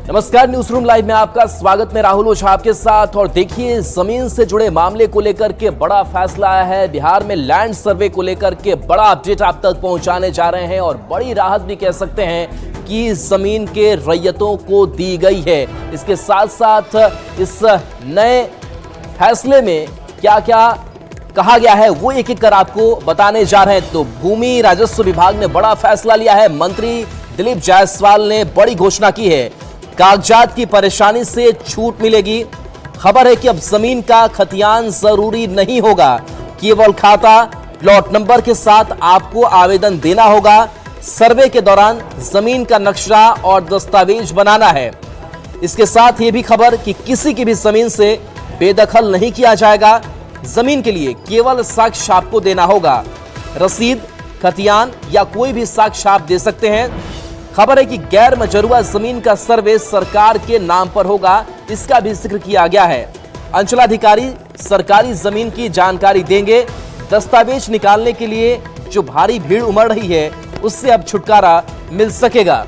नमस्कार, news room live में आपका स्वागत। मैं राहुल ओझा आपके साथ। और देखिए, जमीन से जुड़े मामले को लेकर के बड़ा फैसला आया है। बिहार में लैंड सर्वे को लेकर के बड़ा अपडेट आप तक पहुंचाने जा रहे हैं और बड़ी राहत भी कह सकते हैं कि जमीन के रैयतों को दी गई है। इसके साथ साथ इस नए फैसले में क्या क्या कहा गया है वो एक एक कर आपको बताने जा रहे हैं। तो भूमि राजस्व विभाग ने बड़ा फैसला लिया है। मंत्री दिलीप जायसवाल ने बड़ी घोषणा की है। कागजात की परेशानी से छूट मिलेगी। खबर है कि अब जमीन का खतियान जरूरी नहीं होगा, केवल खाता प्लॉट नंबर के साथ आपको आवेदन देना होगा। सर्वे के दौरान जमीन का नक्शा और दस्तावेज बनाना है। इसके साथ ये भी खबर कि किसी की भी जमीन से बेदखल नहीं किया जाएगा। जमीन के लिए केवल साक्ष्य आपको देना होगा। रसीद, खतियान या कोई भी साक्ष्य आप दे सकते हैं। खबर है कि गैर मजरूआ जमीन का सर्वे सरकार के नाम पर होगा, इसका भी जिक्र किया गया है। अंचलाधिकारी सरकारी जमीन की जानकारी देंगे। दस्तावेज निकालने के लिए जो भारी भीड़ उमड़ रही है उससे अब छुटकारा मिल सकेगा।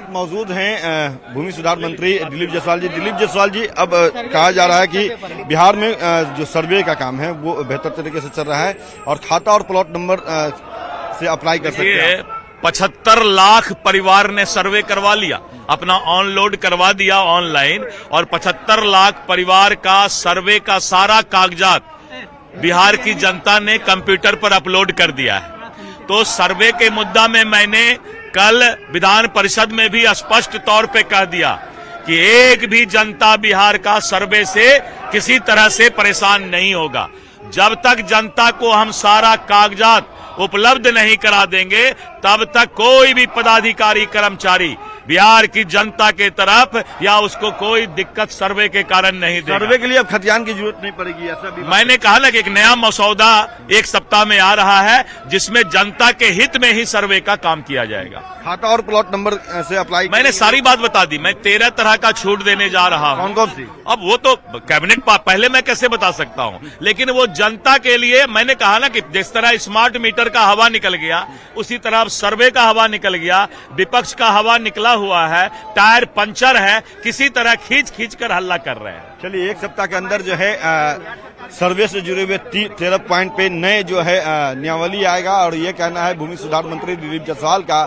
मौजूद हैं भूमि सुधार मंत्री दिलीप जायसवाल जी। दिलीप जायसवाल जी, अब कहा जा रहा है कि बिहार में जो सर्वे का काम है वो बेहतर तरीके से चल रहा है और खाता और प्लॉट नंबर से अप्लाई कर सकते हैं। 75 लाख परिवार ने सर्वे करवा लिया, अपना ऑनलोड करवा दिया ऑनलाइन, और 75 लाख परिवार का सर्वे का सारा कागजात बिहार की जनता ने कंप्यूटर पर अपलोड कर दिया है। तो सर्वे के मुद्दा में मैंने कल विधान परिषद में भी स्पष्ट तौर पे कह दिया कि एक भी जनता बिहार का सर्वे से किसी तरह से परेशान नहीं होगा। जब तक जनता को हम सारा कागजात उपलब्ध नहीं करा देंगे तब तक कोई भी पदाधिकारी कर्मचारी बिहार की जनता के तरफ या उसको कोई दिक्कत सर्वे के कारण नहीं देगा। सर्वे के लिए अब खतियान की जरूरत नहीं पड़ेगी, ऐसा भी मैंने कहा ना कि एक नया मसौदा एक सप्ताह में आ रहा है जिसमें जनता के हित में ही सर्वे का काम किया जाएगा। खाता और प्लॉट नंबर से अप्लाई मैंने सारी बात बता दी। मैं 13 तरह का छूट देने जा रहा हूं। कौन कौन सी? अब वो तो कैबिनेट पहले मैं कैसे बता सकता हूं, लेकिन वो जनता के लिए मैंने कहा ना कि जिस तरह स्मार्ट मीटर का हवा निकल गया उसी तरह अब सर्वे का हवा निकल गया। विपक्ष का हवा निकला हुआ है, टायर पंचर है, किसी तरह खींच खींच कर हल्ला कर रहे हैं। चलिए, एक सप्ताह के अंदर जो है सर्वे से जुड़े हुए 13 पॉइंट पे नए जो है नियमावली आएगा और ये कहना है भूमि सुधार मंत्री दिलीप जायसवाल का।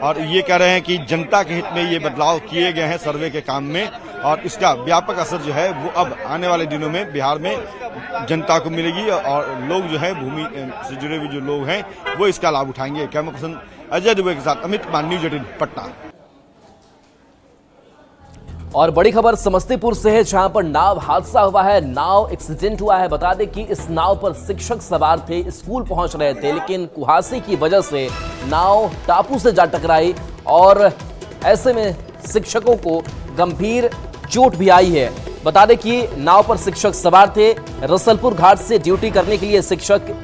और ये कह रहे हैं कि जनता के हित में ये बदलाव किए गए हैं सर्वे के काम में और इसका व्यापक असर जो है वो अब आने वाले दिनों में बिहार में जनता को मिलेगी और लोग जो है भूमि से जुड़े हुए जो लोग हैं वो इसका लाभ उठाएंगे। कैमरा पर्सन अजय दुबे के साथ अमित कुमार, न्यूज 18 पटना। और बड़ी खबर समस्तीपुर से है, जहां पर नाव हादसा हुआ है। नाव एक्सीडेंट हुआ है। बता दें कि इस नाव पर शिक्षक सवार थे, स्कूल पहुंच रहे थे, लेकिन कुहासे की वजह से नाव टापू से जा टकराई और ऐसे में शिक्षकों को गंभीर चोट भी आई है। बता दें कि नाव पर शिक्षक सवार थे। रसलपुर घाट से ड्यूटी करने के लिए शिक्षक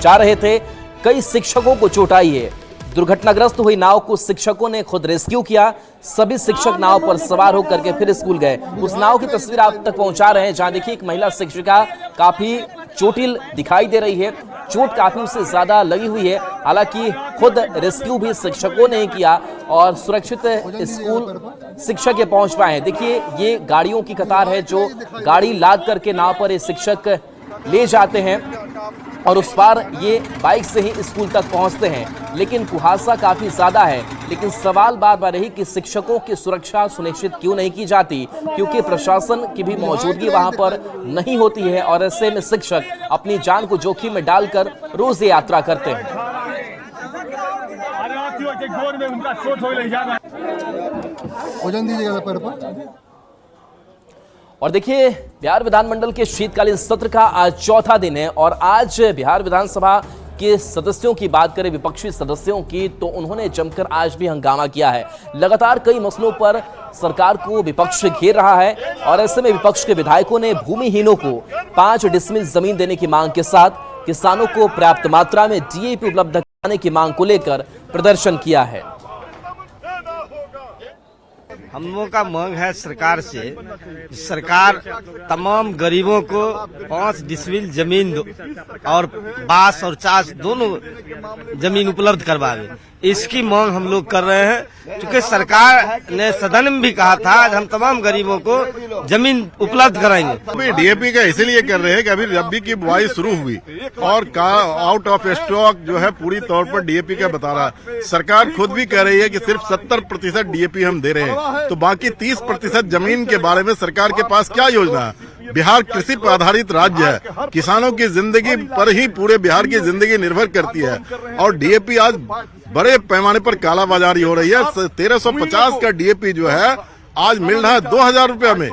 जा रहे थे। कई शिक्षकों को चोट आई है। दुर्घटनाग्रस्त हुई नाव को शिक्षकों ने खुद रेस्क्यू किया। सभी शिक्षक नाव पर सवार होकर के फिर स्कूल गए। उस नाव की तस्वीर आप तक पहुंचा रहे हैं, जहां देखिए एक महिला शिक्षिका काफी चोटिल दिखाई दे रही है। चोट काफी उससे ज्यादा लगी हुई है। हालांकि खुद रेस्क्यू भी शिक्षकों ने किया और सुरक्षित स्कूल शिक्षक ये पहुंच पाए हैं। देखिए, ये गाड़ियों की कतार है जो गाड़ी लाद करके नाव पर ये शिक्षक ले जाते हैं और उस पार ये बाइक से ही स्कूल तक पहुंचते हैं। लेकिन कुहासा काफी ज्यादा है। लेकिन सवाल बार बार रही कि शिक्षकों की सुरक्षा सुनिश्चित क्यों नहीं की जाती, क्योंकि प्रशासन की भी मौजूदगी वहां पर नहीं होती है और ऐसे में शिक्षक अपनी जान को जोखिम में डालकर रोज यात्रा करते हैं। वजन दीजिएगा पैर पर। और देखिए, बिहार विधानमंडल के शीतकालीन सत्र का आज चौथा दिन है और आज बिहार विधानसभा के सदस्यों की बात करें, विपक्षी सदस्यों की, तो उन्होंने जमकर आज भी हंगामा किया है। लगातार कई मसलों पर सरकार को विपक्ष घेर रहा है और ऐसे में विपक्ष के विधायकों ने भूमिहीनों को 5 डिसमिल जमीन देने की मांग के साथ किसानों को पर्याप्त मात्रा में डीएपी उपलब्ध कराने की मांग को लेकर प्रदर्शन किया है। हम लोगों का मांग है सरकार से, सरकार तमाम गरीबों को 5 डिसमिल जमीन और बांस और चास दोनों जमीन उपलब्ध करवावे। इसकी मांग हम लोग कर रहे हैं, क्योंकि सरकार ने सदन में भी कहा था आज हम तमाम गरीबों को जमीन उपलब्ध कराएंगे। अभी डीएपी का इसीलिए कर रहे हैं कि अभी रबी की बुआई शुरू हुई और आउट ऑफ स्टॉक जो है पूरी तौर पर डीएपी का बता रहा है। सरकार खुद भी कह रही है कि सिर्फ 70% डीएपी हम दे रहे हैं, तो बाकी 30% जमीन के बारे में सरकार के पास क्या योजना है? बिहार कृषि पर आधारित राज्य है, किसानों की जिंदगी पर ही पूरे बिहार की जिंदगी निर्भर करती है और डीएपी आज बड़े पैमाने पर कालाबाजारी हो रही है। 1350 का डीएपी जो है आज मिल रहा है 2000 रुपया में।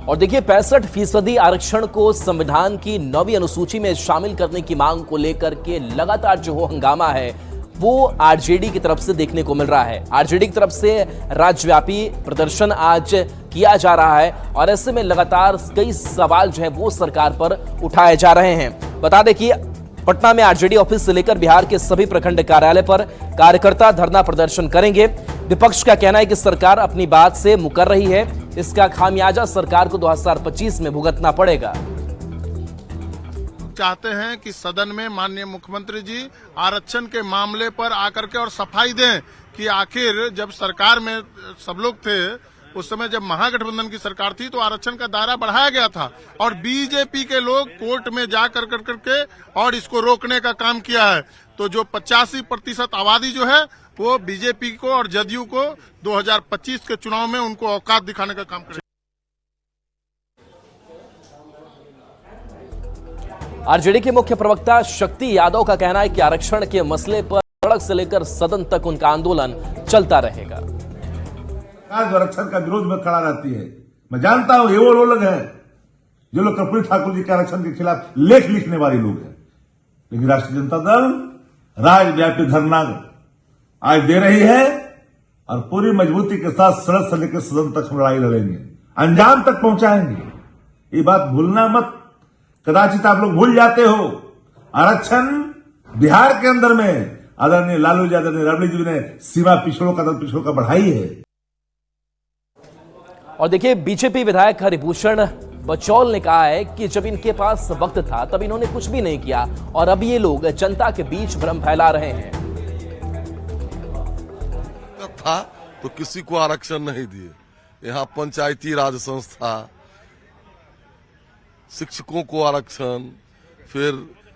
और देखिए 65% आरक्षण को संविधान की 9वीं अनुसूची में शामिल करने की मांग को लेकर के लगातार जो हंगामा है वो आरजेडी की तरफ से देखने को मिल रहा है। आरजेडी की तरफ से राज्यव्यापी प्रदर्शन आज किया जा रहा है और ऐसे में लगातार कई सवाल जो है वो सरकार पर उठाए जा रहे हैं। बता दें कि पटना में आरजेडी ऑफिस से लेकर बिहार के सभी प्रखंड कार्यालय पर कार्यकर्ता धरना प्रदर्शन करेंगे। विपक्ष का कहना है कि सरकार अपनी बात से मुकर रही है, इसका खामियाजा सरकार को 2025 में भुगतना पड़ेगा। चाहते हैं कि सदन में माननीय मुख्यमंत्री जी आरक्षण के मामले पर आकर के और सफाई दें कि आखिर जब सरकार में सब लोग थे, उस समय जब महागठबंधन की सरकार थी तो आरक्षण का दायरा बढ़ाया गया था और बीजेपी के लोग कोर्ट में जा कर के और इसको रोकने का काम किया है। तो जो 85% आबादी जो है वो बीजेपी को और जदयू को 2025 के चुनाव में उनको औकात दिखाने का काम करेगा। आरजेडी के मुख्य प्रवक्ता शक्ति यादव का कहना है कि आरक्षण के मसले पर सड़क से लेकर सदन तक उनका आंदोलन चलता रहेगा। आरक्षण का विरोध में खड़ा रहती है। मैं जानता हूं ये वो लोग हैं जो लोग कर्पूरी ठाकुर जी के आरक्षण के खिलाफ लेख लिखने वाले लोग हैं, लेकिन राष्ट्रीय जनता दल राज्यव्यापी धरना आज दे रही है और पूरी मजबूती के साथ सड़क से लेकर सदन तक हम लड़ाई लड़ेंगे, अंजाम तक पहुंचाएंगे। ये बात भूलना मत, कदाचित आप लोग भूल जाते हो आरक्षण बिहार के अंदर में आदरणीय लालू यादव ने, रबड़ी जी ने सीमा पिछड़ों का बढ़ाई है। और देखिए बीजेपी विधायक हरिभूषण बचौल ने कहा है कि जब इनके पास वक्त था तब इन्होंने कुछ भी नहीं किया और अब ये लोग जनता के बीच भ्रम फैला रहे हैं। था तो किसी को आरक्षण नहीं दिए। यहाँ पंचायती राज संस्था, शिक्षकों को आरक्षण, फिर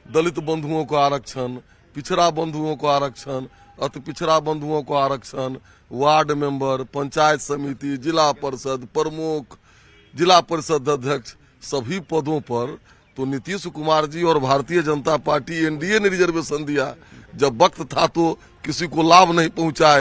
दलित बंधुओं को आरक्षण, पिछड़ा बंधुओं को आरक्षण, अति पिछड़ा बंधुओं को आरक्षण, वार्ड मेंबर, पंचायत समिति, जिला परिषद प्रमुख, जिला परिषद अध्यक्ष, सभी पदों पर तो नीतीश कुमार जी और भारतीय जनता पार्टी एनडीए ने रिजर्वेशन दिया। जब वक्त था तो किसी को लाभ नहीं पहुंचाए।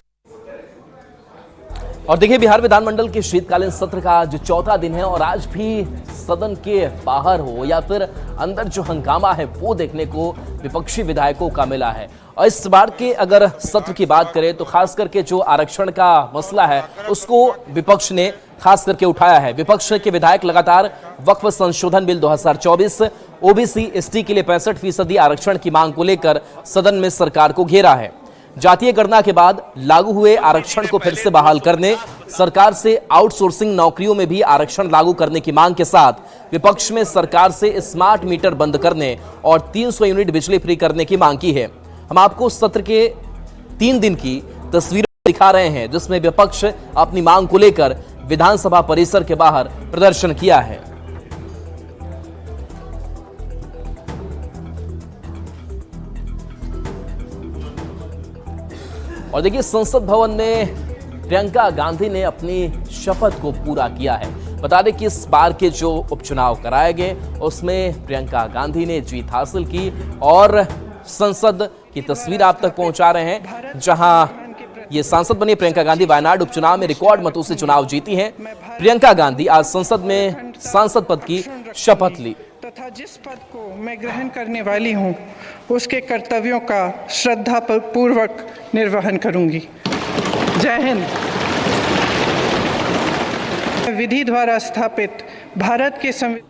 और देखिए बिहार विधानमंडल के शीतकालीन सत्र का आज चौथा दिन है और आज भी सदन के बाहर हो या फिर अंदर जो हंगामा है वो देखने को विपक्षी विधायकों का मिला है। और इस बार के अगर सत्र की बात करें तो खास करके जो आरक्षण का मसला है उसको विपक्ष ने खास करके उठाया है। विपक्ष के विधायक लगातार वक्फ संशोधन बिल 2024, ओबीसी एसटी के लिए 65% आरक्षण की मांग को लेकर सदन में सरकार को घेरा है। जातीय गणना के बाद लागू हुए आरक्षण को फिर से बहाल करने, सरकार से आउटसोर्सिंग नौकरियों में भी आरक्षण लागू करने की मांग के साथ विपक्ष में सरकार से स्मार्ट मीटर बंद करने और 300 यूनिट बिजली फ्री करने की मांग की है। हम आपको सत्र के 3 दिन की तस्वीरें दिखा रहे हैं जिसमें विपक्ष अपनी मांग को लेकर विधानसभा परिसर के बाहर प्रदर्शन किया है। और देखिए संसद भवन में प्रियंका गांधी ने अपनी शपथ को पूरा किया है। बता दें कि इस बार के जो उपचुनाव कराए गए उसमें प्रियंका गांधी ने जीत हासिल की और संसद की तस्वीर आप तक पहुंचा रहे हैं जहां ये सांसद बनी प्रियंका गांधी वायनाड उपचुनाव में रिकॉर्ड मतों से चुनाव जीती हैं। प्रियंका गांधी आज संसद में सांसद पद की शपथ ली। तथा जिस पद को मैं ग्रहण करने वाली हूं उसके कर्तव्यों का श्रद्धा पूर्वक निर्वहन करूंगी। जय हिंद। विधि द्वारा स्थापित भारत के संविधान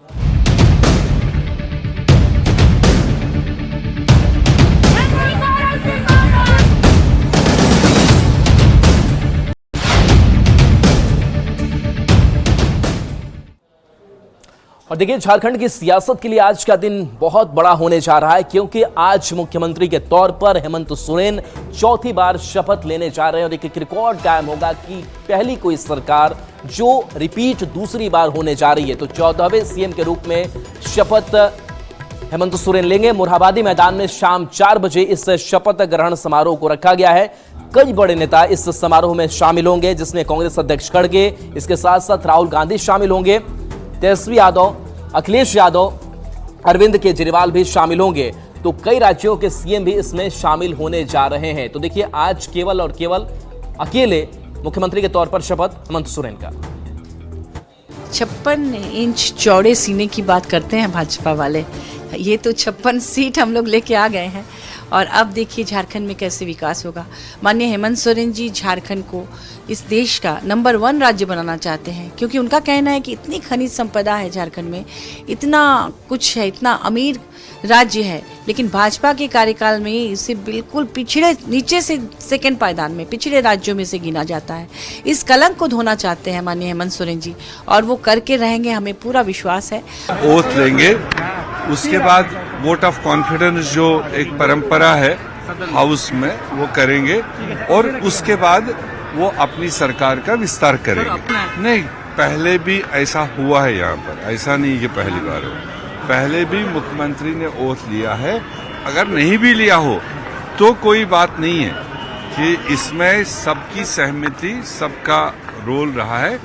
और देखिए, झारखंड की सियासत के लिए आज का दिन बहुत बड़ा होने जा रहा है, क्योंकि आज मुख्यमंत्री के तौर पर हेमंत सोरेन चौथी बार शपथ लेने जा रहे हैं और एक रिकॉर्ड कायम होगा कि पहली कोई सरकार जो रिपीट दूसरी बार होने जा रही है। तो 14वें सीएम के रूप में शपथ हेमंत सोरेन लेंगे। मोरहाबादी मैदान में शाम 4 बजे इस शपथ ग्रहण समारोह को रखा गया है। कई बड़े नेता इस समारोह में शामिल होंगे, जिसमें कांग्रेस अध्यक्ष खड़गे, इसके साथ साथ राहुल गांधी शामिल होंगे, तेजस्वी यादव, अखिलेश यादव, अरविंद केजरीवाल भी शामिल होंगे। तो कई राज्यों के सीएम भी इसमें शामिल होने जा रहे हैं। तो देखिए, आज केवल और केवल अकेले मुख्यमंत्री के तौर पर शपथ हेमंत सोरेन का। 56 इंच चौड़े सीने की बात करते हैं भाजपा वाले, ये तो 56 सीट हम लोग लेके आ गए हैं। और अब देखिए झारखंड में कैसे विकास होगा। माननीय हेमंत सोरेन जी झारखंड को इस देश का नंबर 1 राज्य बनाना चाहते हैं, क्योंकि उनका कहना है कि इतनी खनिज संपदा है झारखंड में, इतना कुछ है, इतना अमीर राज्य है, लेकिन भाजपा के कार्यकाल में इसे बिल्कुल पिछड़े, नीचे से सेकंड पायदान में पिछड़े राज्यों में से गिना जाता है। इस कलंक को धोना चाहते हैं माननीय हेमंत सोरेन जी, और वो करके रहेंगे, हमें पूरा विश्वास है। ओथ लेंगे, उसके बाद वोट ऑफ कॉन्फिडेंस जो एक परंपरा है हाउस में वो करेंगे, और उसके बाद वो अपनी सरकार का विस्तार करेंगे। नहीं, पहले भी ऐसा हुआ है यहाँ पर, ऐसा नहीं कि पहली बार है, पहले भी मुख्यमंत्री ने ओथ लिया है। अगर नहीं भी लिया हो तो कोई बात नहीं है कि इसमें सबकी सहमति, सबका रोल रहा है।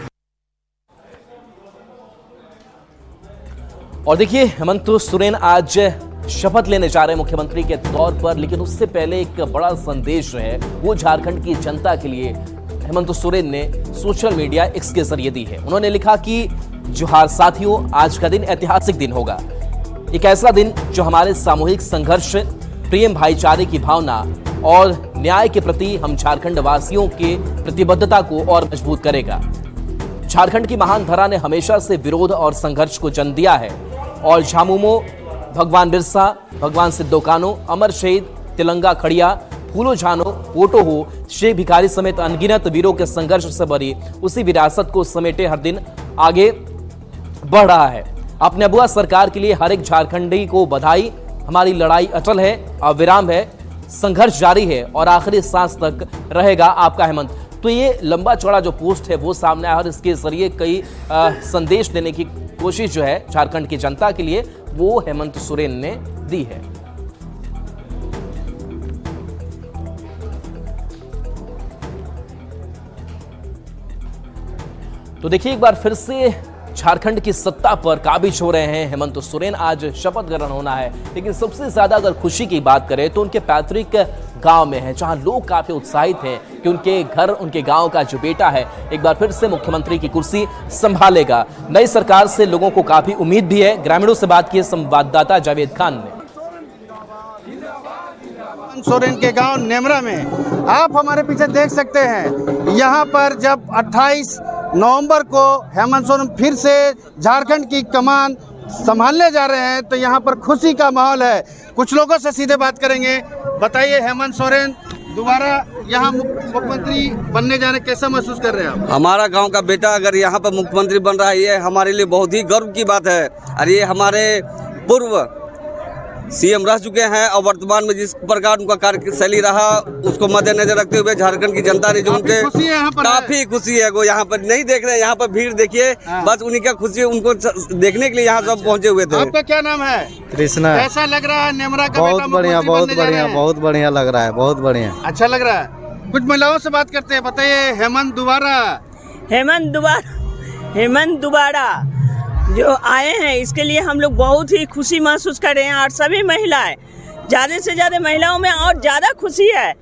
और देखिए, हेमंत सोरेन आज शपथ लेने जा रहे हैं मुख्यमंत्री के तौर पर, लेकिन उससे पहले एक बड़ा संदेश है वो झारखंड की जनता के लिए हेमंत सोरेन ने सोशल मीडिया एक्स के जरिए दी है। उन्होंने लिखा कि जोहार साथियों, आज का दिन ऐतिहासिक दिन होगा, एक ऐसा दिन जो हमारे सामूहिक संघर्ष, प्रेम, भाईचारे की भावना और न्याय के प्रति हम झारखंड वासियों के प्रतिबद्धता को और मजबूत करेगा। झारखंड की महान धरा ने हमेशा से विरोध और संघर्ष को जन्म दिया है, और झामुमो, भगवान बिरसा, भगवान सिद्धो कान्हू, अमर शहीद तिलंगा खड़िया, फूलो झानो, पोटो हो, शेख भिखारी समेत अनगिनत वीरों के संघर्ष से भरी उसी विरासत को समेटे हर दिन आगे बढ़ रहा है। अपने अबुआ सरकार के लिए हर एक झारखंडी को बधाई। हमारी लड़ाई अटल है, अविराम है, संघर्ष जारी है और आखिरी सांस तक रहेगा आपका हेमंत। तो ये लंबा चौड़ा जो पोस्ट है वो सामने आया और इसके जरिए कई संदेश देने की कोशिश जो है झारखंड की जनता के लिए वो हेमंत सोरेन ने दी है। तो देखिए, एक बार फिर से झारखंड की सत्ता पर काबिज हो रहे हैं हेमंत सोरेन। आज शपथ ग्रहण होना है, लेकिन सबसे ज्यादा अगर खुशी की बात करें तो उनके पैतृक गांव में है, जहां लोग काफी उत्साहित हैं कि उनके घर, उनके गांव का जो बेटा है एक बार फिर से मुख्यमंत्री की कुर्सी संभालेगा। नई सरकार से लोगों को काफी उम्मीद भी है। ग्रामीणों से बात की संवाददाता जावेद खान ने। सोरेन के गांव नेमरा में आप हमारे पीछे देख सकते हैं, यहाँ पर जब 28 नवंबर को हेमंत सोरेन फिर से झारखंड की कमान संभालने जा रहे हैं, तो यहाँ पर खुशी का माहौल है। कुछ लोगों से सीधे बात करेंगे। बताइए, हेमंत सोरेन दोबारा यहाँ मुख्यमंत्री बनने जाने कैसा महसूस कर रहे हैं आप? हमारा गांव का बेटा अगर यहाँ पर मुख्यमंत्री बन रहा है, ये हमारे लिए बहुत ही गर्व की बात है। और ये हमारे पूर्व सीएम रह चुके हैं और वर्तमान में जिस प्रकार उनका कार्यशैली रहा उसको मद्देनजर रखते हुए झारखंड की जनता ने जो उनके काफी खुशी है। वो यहाँ पर नहीं देख रहे हैं, यहाँ पर भीड़ देखिए, बस उन्हीं का खुशी, उनको देखने के लिए यहाँ सब पहुँचे हुए थे। आपका क्या नाम है? कृष्णा। कैसा लग रहा है नेमरा का? बहुत बढ़िया, बहुत बढ़िया, बहुत बढ़िया लग रहा है, बहुत बढ़िया, अच्छा लग रहा है। कुछ महिलाओं से बात करते हैं। बताइए, हेमंत दोबारा जो आए हैं इसके लिए हम लोग बहुत ही खुशी महसूस कर रहे हैं। और सभी महिलाएं, ज्यादा से ज्यादा महिलाओं में और ज्यादा खुशी है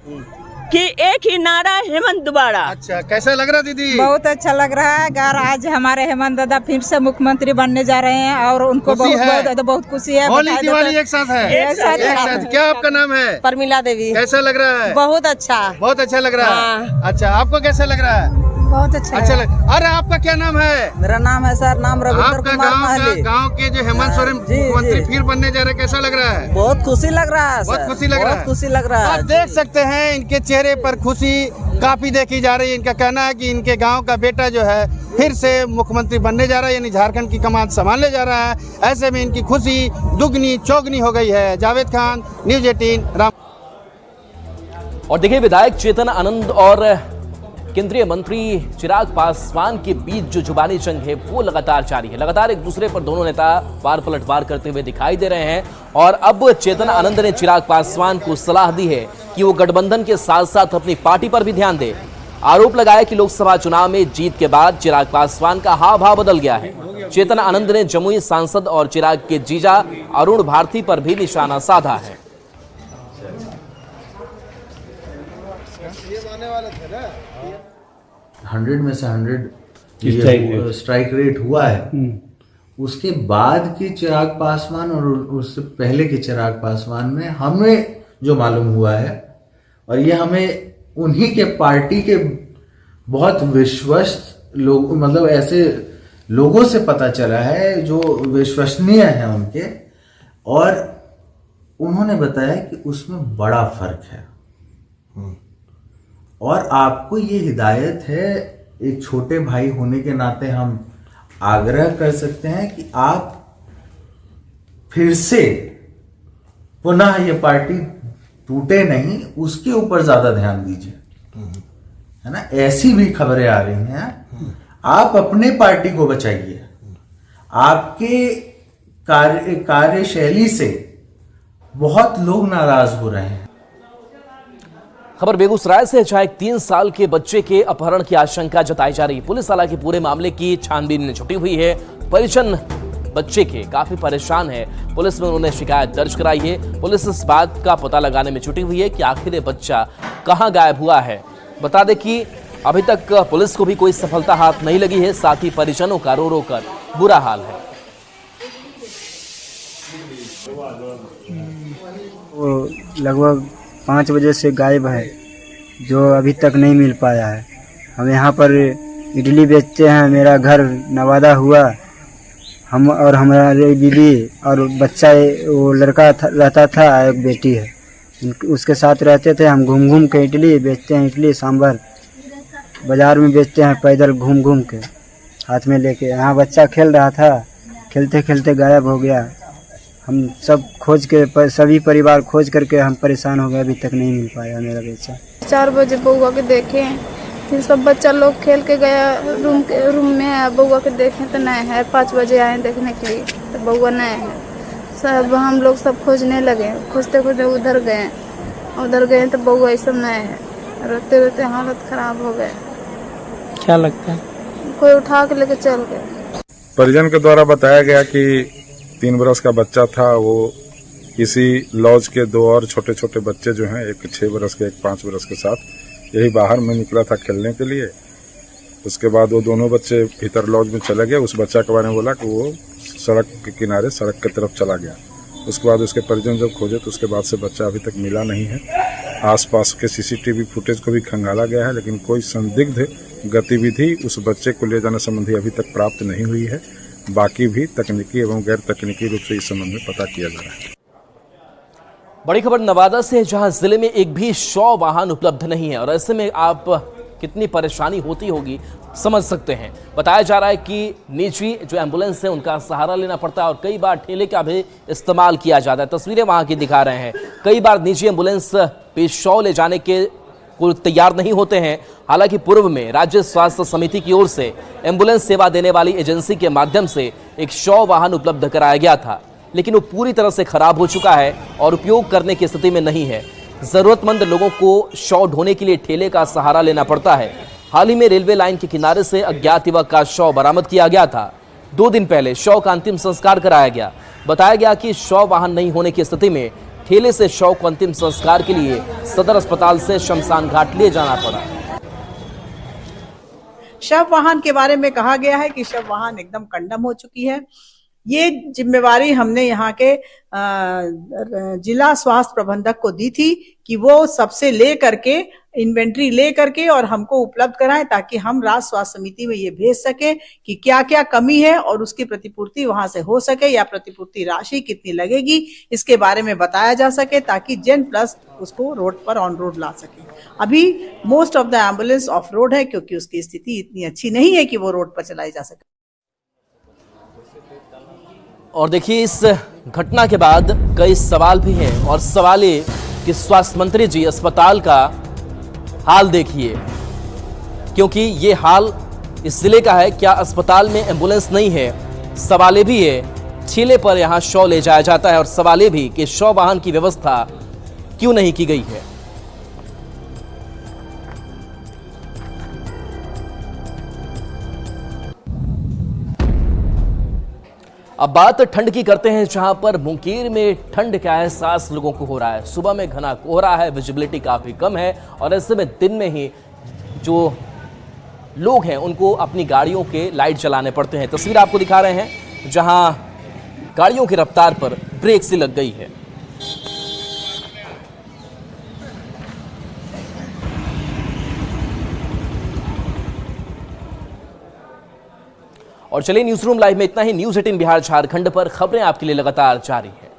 कि एक ही नारा, हेमंत दोबारा। अच्छा, कैसा लग रहा दीदी? बहुत अच्छा लग रहा है। घर आज हमारे हेमंत दादा फिर से मुख्यमंत्री बनने जा रहे हैं और उनको बहुत खुशी है। होली दिवाली एक साथ है? एक साथ। क्या आपका नाम है? परमिला देवी। कैसा लग रहा है? बहुत अच्छा, बहुत अच्छा लग रहा है। अच्छा, आपको कैसा लग रहा है? बहुत अच्छा अरे आपका क्या नाम है? मेरा नाम है सर, नाम रविंद्र कुमार महली। गांव के जो हेमंत सोरेन मुख्यमंत्री फिर बनने जा रहे हैं, कैसा लग रहा है? बहुत खुशी लग रहा है, बहुत खुशी लग रहा है, खुशी लग रहा है। आप देख सकते हैं इनके चेहरे पर खुशी काफ़ी देखी जा रही है। इनका कहना है कि इनके गांव का बेटा जो है फिर से मुख्यमंत्री बनने जा रहा है, यानी झारखंड की कमान संभालने जा रहा है। ऐसे में इनकी खुशी दुगनी चौगनी हो गई है। जावेद खान, न्यूज़ 18 राम। और देखिए, विधायक चेतन आनंद और केंद्रीय मंत्री चिराग पासवान के बीच जो जुबानी जंग है वो लगातार जारी है। लगातार एक दूसरे पर दोनों नेता वार पलटवार करते हुए दिखाई दे रहे हैं। और अब चेतन आनंद ने चिराग पासवान को सलाह दी है कि वो गठबंधन के साथ साथ अपनी पार्टी पर भी ध्यान दे। आरोप लगाया कि लोकसभा चुनाव में जीत के बाद चिराग पासवान का हाव भाव बदल गया है। चेतन आनंद ने जमुई सांसद और चिराग के जीजा अरुण भारती पर भी निशाना साधा है। 100 में से 100 स्ट्राइक रेट हुआ है। उसके बाद के चिराग पासवान और उससे पहले के चिराग पासवान में हमें जो मालूम हुआ है, और ये हमें उन्हीं के पार्टी के बहुत विश्वस्त लोग, मतलब ऐसे लोगों से पता चला है जो विश्वसनीय हैं उनके, और उन्होंने बताया कि उसमें बड़ा फर्क है। और आपको ये हिदायत है, एक छोटे भाई होने के नाते हम आग्रह कर सकते हैं कि आप फिर से पुनः ये पार्टी टूटे नहीं, उसके ऊपर ज्यादा ध्यान दीजिए, है ना। ऐसी भी खबरें आ रही हैं, आप अपने पार्टी को बचाइए। आपके कार्यशैली से बहुत लोग नाराज हो रहे हैं। खबर बेगूसराय से, जहां एक 3 साल के बच्चे के अपहरण की आशंका जताई जा रही है। पुलिस हालांकि पूरे मामले की छानबीन में जुटी हुई है। परिजन बच्चे के काफी परेशान है। पुलिस में उन्होंने शिकायत दर्ज कराई है। पुलिस इस बात का पता लगाने में जुटी हुई है कि आखिर ये बच्चा कहां गायब हुआ है। बता दें कि अभी तक पुलिस को भी कोई सफलता हाथ नहीं लगी है। साथ ही परिजनों का रो रो कर बुरा हाल है। वो लगभग 5 बजे से गायब है, जो अभी तक नहीं मिल पाया है। हम यहाँ पर इडली बेचते हैं। मेरा घर नवादा हुआ, हम और हमारे बीवी और बच्चा, वो लड़का रहता था, एक बेटी है, उसके साथ रहते थे। हम घूम घूम के इडली बेचते हैं, इडली सांभर बाज़ार में बेचते हैं, पैदल घूम घूम के हाथ में लेके। यहाँ बच्चा खेल रहा था, खेलते खेलते गायब हो गया। हम सब खोज के, सभी परिवार खोज करके हम परेशान हो गए, अभी तक नहीं मिल पाया मेरा बच्चा। 4 बजे बउआ के देखे, फिर सब बच्चा लोग खेल के गया रूम में, बउआ के देखे तो नहीं है। 5 बजे आए देखने के लिए तो बउआ नहीं है। सब हम लोग सब खोजने लगे, खोजते खोजते उधर गए तो बउआ ये सब नहीं है। रोते रोते हालत खराब हो गए। क्या लगता है? कोई उठा के लेके चल गए। परिजन के द्वारा बताया गया कि 3 बरस का बच्चा था। वो इसी लॉज के 2 और छोटे छोटे बच्चे जो हैं, एक 6 बरस के, एक 5 बरस के साथ यही बाहर में निकला था खेलने के लिए। उसके बाद वो दोनों बच्चे भीतर लॉज में चले गए। उस बच्चा के बारे में बोला कि वो सड़क के किनारे सड़क की तरफ चला गया। उसके बाद उसके परिजन जब खोजे तो उसके बाद से बच्चा अभी तक मिला नहीं है। आसपास के CCTV फुटेज को भी खंगाला गया है, लेकिन कोई संदिग्ध गतिविधि उस बच्चे को ले जाने संबंधी अभी तक प्राप्त नहीं हुई है। बाकी भी तकनीकी एवं गैर तकनीकी रूप से इस संबंध में पता किया जा रहा है। बड़ी खबर नवादा से, जहां जिले में एक भी शव वाहन उपलब्ध नहीं है, और ऐसे में आप कितनी परेशानी होती होगी समझ सकते हैं। बताया जा रहा है कि निजी जो एम्बुलेंस है उनका सहारा लेना पड़ता है, और कई बार ठेले का भी इस्तेमाल किया जाता है। तस्वीरें वहां की दिखा रहे हैं। कई बार निजी एम्बुलेंस पे शव ले जाने के को तैयार नहीं होते हैं। हालांकि पूर्व में राज्य स्वास्थ्य समिति की ओर से एम्बुलेंस सेवा देने वाली एजेंसी के माध्यम से एक शव वाहन उपलब्ध कराया गया था, लेकिन वो पूरी तरह से खराब हो चुका है और उपयोग करने की स्थिति में नहीं है। जरूरतमंद लोगों को शव ढोने के लिए ठेले का सहारा लेना पड़ता है। हाल ही में रेलवे लाइन के किनारे से अज्ञात युवक का शव बरामद किया गया था। 2 दिन पहले शव का अंतिम संस्कार कराया गया। बताया गया कि शव वाहन नहीं होने की स्थिति में ठेले से शव को अंतिम संस्कार के लिए सदर अस्पताल से शमशान घाट ले जाना पड़ा। शव वाहन के बारे में कहा गया है कि शव वाहन एकदम कंडम हो चुकी है। ये जिम्मेवारी हमने यहाँ के जिला स्वास्थ्य प्रबंधक को दी थी कि वो सबसे ले करके इन्वेंट्री ले करके और हमको उपलब्ध कराएं, ताकि हम राज्य स्वास्थ्य समिति में ये भेज सके कि क्या क्या कमी है और उसकी प्रतिपूर्ति वहां से हो सके, या प्रतिपूर्ति राशि कितनी लगेगी इसके बारे में बताया जा सके, ताकि जेन प्लस उसको रोड पर ऑन रोड ला सके। अभी most of the ambulance of road है, क्योंकि उसकी स्थिति इतनी अच्छी नहीं है कि वो रोड पर चलाई जा सके। और देखिए, इस घटना के बाद कई सवाल भी हैं, और सवाल ये कि स्वास्थ्य मंत्री जी अस्पताल का हाल देखिए, क्योंकि ये हाल इस जिले का है। क्या अस्पताल में एम्बुलेंस नहीं है? सवाल भी है। ठेले पर यहां शव ले जाया जाता है, और सवाल भी कि शव वाहन की व्यवस्था क्यों नहीं की गई है। अब बात ठंड की करते हैं, जहां पर मुंगेर में ठंड का एहसास लोगों को हो रहा है। सुबह में घना कोहरा है, विजिबिलिटी काफी कम है, और ऐसे में दिन में ही जो लोग हैं उनको अपनी गाड़ियों के लाइट जलाने पड़ते हैं। तस्वीर आपको दिखा रहे हैं, जहां गाड़ियों की रफ्तार पर ब्रेक सी लग गई है। और चलिए, न्यूज रूम लाइव में इतना ही। न्यूज 18 बिहार झारखंड पर खबरें आपके लिए लगातार जारी है।